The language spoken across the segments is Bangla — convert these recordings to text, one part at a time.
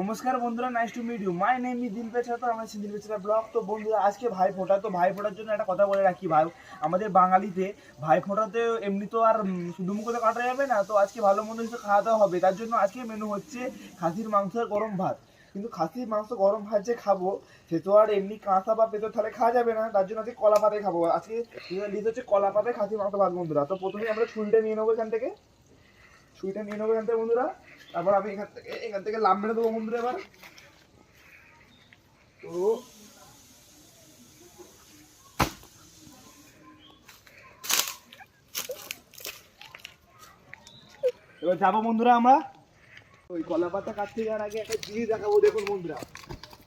নমস্কার বন্ধুরা, nice to meet you. My name is দিলপে ছাত্র, আমার দিলপে ব্লগ। তো বন্ধুরা, আজকে ভাইফোঁটা। তো ভাইফোঁটার জন্য একটা কথা বলে রাখি, ভাই আমাদের বাঙালিতে ভাইফোঁটাতে এমনি তো আর শুধু মুখে তো কাটা যাবে না। তো আজকে ভালো মন্দ কিছু খাওয়া দাওয়া হবে, তার জন্য আজকে মেনু হচ্ছে খাসির মাংস আর গরম ভাত। কিন্তু খাসির মাংস গরম ভাত যে খাবো, সে তো আর এমনি কাঁচা বা পেঁচো থালে খাওয়া যাবে না। তার জন্য আজকে কলা পাতে খাবো। আজকে লিস্ট হচ্ছে কলা পাতে খাসির মাংস ভাত বন্ধুরা। তো প্রথমে আমরা ছুরিটা নিয়ে নেবো এখান থেকে, বন্ধুরা। তারপর আমি এখান থেকে লাভ মেরে দেবো বন্ধুরা। এবার তো এবার যাবো বন্ধুরা আমরা ওই কলা পাতা কাটতে যাওয়ার আগে একটা জিনিস দেখাবো। দেখুন বন্ধুরা,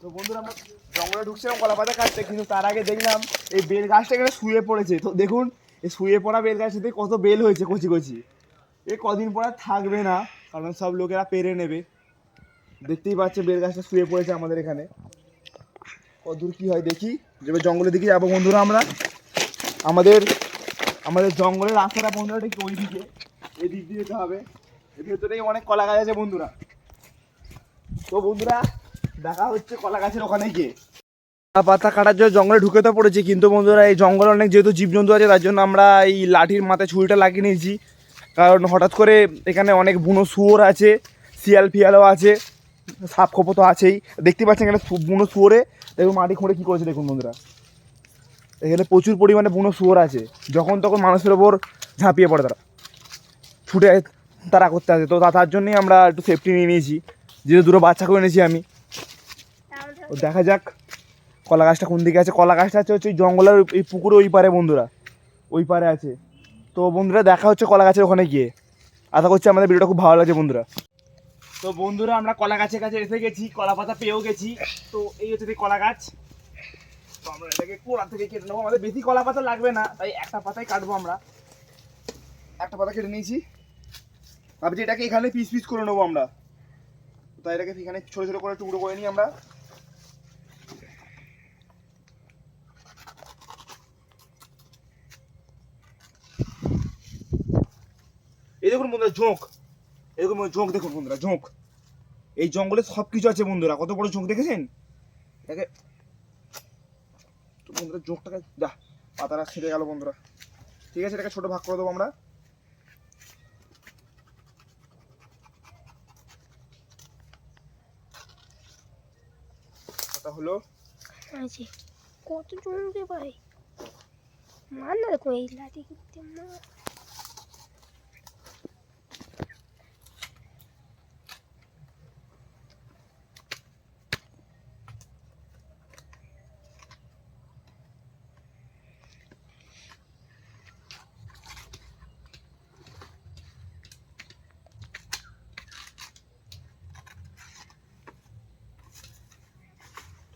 তো বন্ধুরা আমরা জঙ্গলে ঢুকছিলাম কলা পাতা কাটতে, কিন্তু তার আগে দেখলাম এই বেল গাছটা এখানে শুয়ে পড়েছে। তো দেখুন এই শুয়ে পড়া বেল গাছটাতে কত বেল হয়েছে কচি কচি। এ কদিন পরে থাকবে না, কারণ সব লোকেরা পেরে নেবে। দেখতেই পাচ্ছে বেল গাছটা শুয়ে পড়েছে আমাদের এখানে। কতদূর কি হয় দেখি, যেভাবে জঙ্গলের দিকে যাবো বন্ধুরা আমরা। আমাদের জঙ্গলের রাস্তাটা বন্ধুরা ঠিক ওই দিকে, এই দিক দিয়ে যেতে হবে। এর ভেতরেই অনেক কলা গাছ আছে বন্ধুরা। তো বন্ধুরা দেখা হচ্ছে কলা গাছের ওখানে গিয়ে। পাতা কাটার জন্য জঙ্গলে ঢুকে তো পড়েছি, কিন্তু বন্ধুরা এই জঙ্গলে অনেক যেহেতু জীবজন্তু আছে, তার জন্য আমরা এই লাঠির মাথায় ছুরিটা লাগিয়ে নিয়েছি। কারণ হঠাৎ করে এখানে অনেক বুনো শুয়োর আছে, শিয়াল ফিয়ালও আছে, সাপ খোপো তো আছেই। দেখতে পাচ্ছেন এখানে বুনো শুয়োরে দেখুন মাটি খুঁড়ে কী করেছে দেখুন বন্ধুরা। এখানে প্রচুর পরিমাণে বুনো শুয়োর আছে, যখন তখন মানুষের ওপর ঝাঁপিয়ে পড়ে তারা, ছুটে তারা করতে আসে। তো তার জন্যই আমরা একটু সেফটি নিয়ে নিয়েছি, যেহেতু দুটো বাচ্চা করে এনেছি আমি। ও দেখা যাক কলা গাছটা কোন দিকে আছে। কলা গাছটা হচ্ছে ওই জঙ্গলের এই পুকুরে ওই পারে বন্ধুরা, ওই পারে আছে। তো বন্ধুরা দেখা হচ্ছে কলা গাছের ওখানে গিয়ে। আশা করছি আমাদের ভিডিওটা খুব ভালো লাগছে বন্ধুরা। তো বন্ধুরা আমরা কলা গাছের কাছে এসে গেছি, কলা পাতা পেয়েও গেছি। তো এই হচ্ছে কলা গাছ। তো আমরা এটাকে কোড়া থেকে কেটে নেবো, আমাদের বেশি কলা পাতা লাগবে না, তাই একটা পাতাই কাটবো আমরা। একটা পাতা কেটে নিয়েছি, ভাবছি এটাকে এখানে পিস পিস করে নেবো আমরা। তাই এটাকে এখানে ছোটো ছোটো করে টুকরো করে নিই আমরা। এই দেখুন বন্ধুরা ঝোঁক, এরকম ঝোঁক দেখুন বন্ধুরা, ঝোঁক। এই জঙ্গলে সব কিছু আছে বন্ধুরা, কত বড় ঝোঁক দেখেছেন এটাকে। তো বন্ধুরা ঝোঁকটাকে যা পাতাটা ছেড়ে গেল বন্ধুরা। ঠিক আছে, এটাকে ছোটো ভাগ করে দেবো আমরা। কথা হলো কত জনকে ভাই মার না, দেখো এই লাঠি করতে মার।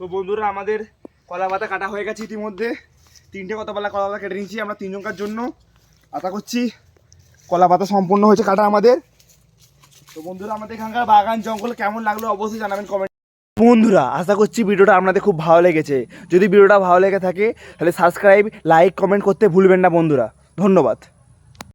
তো বন্ধুরা আমাদের কলা পাতা কাটা হয়ে গেছে ইতিমধ্যে। 3টে কলা পাতা কেটে নিয়েছি আমরা 3 জনকার জন্য। আশা করছি কলা পাতা সম্পূর্ণ হয়েছে কাটা আমাদের। তো বন্ধুরা আমাদের এখানকার বাগান জঙ্গল কেমন লাগলো অবশ্যই জানাবেন কমেন্ট। বন্ধুরা আশা করছি ভিডিওটা আপনাদের খুব ভালো লেগেছে। যদি ভিডিওটা ভালো লেগে থাকে তাহলে সাবস্ক্রাইব, লাইক, কমেন্ট করতে ভুলবেন না বন্ধুরা। ধন্যবাদ।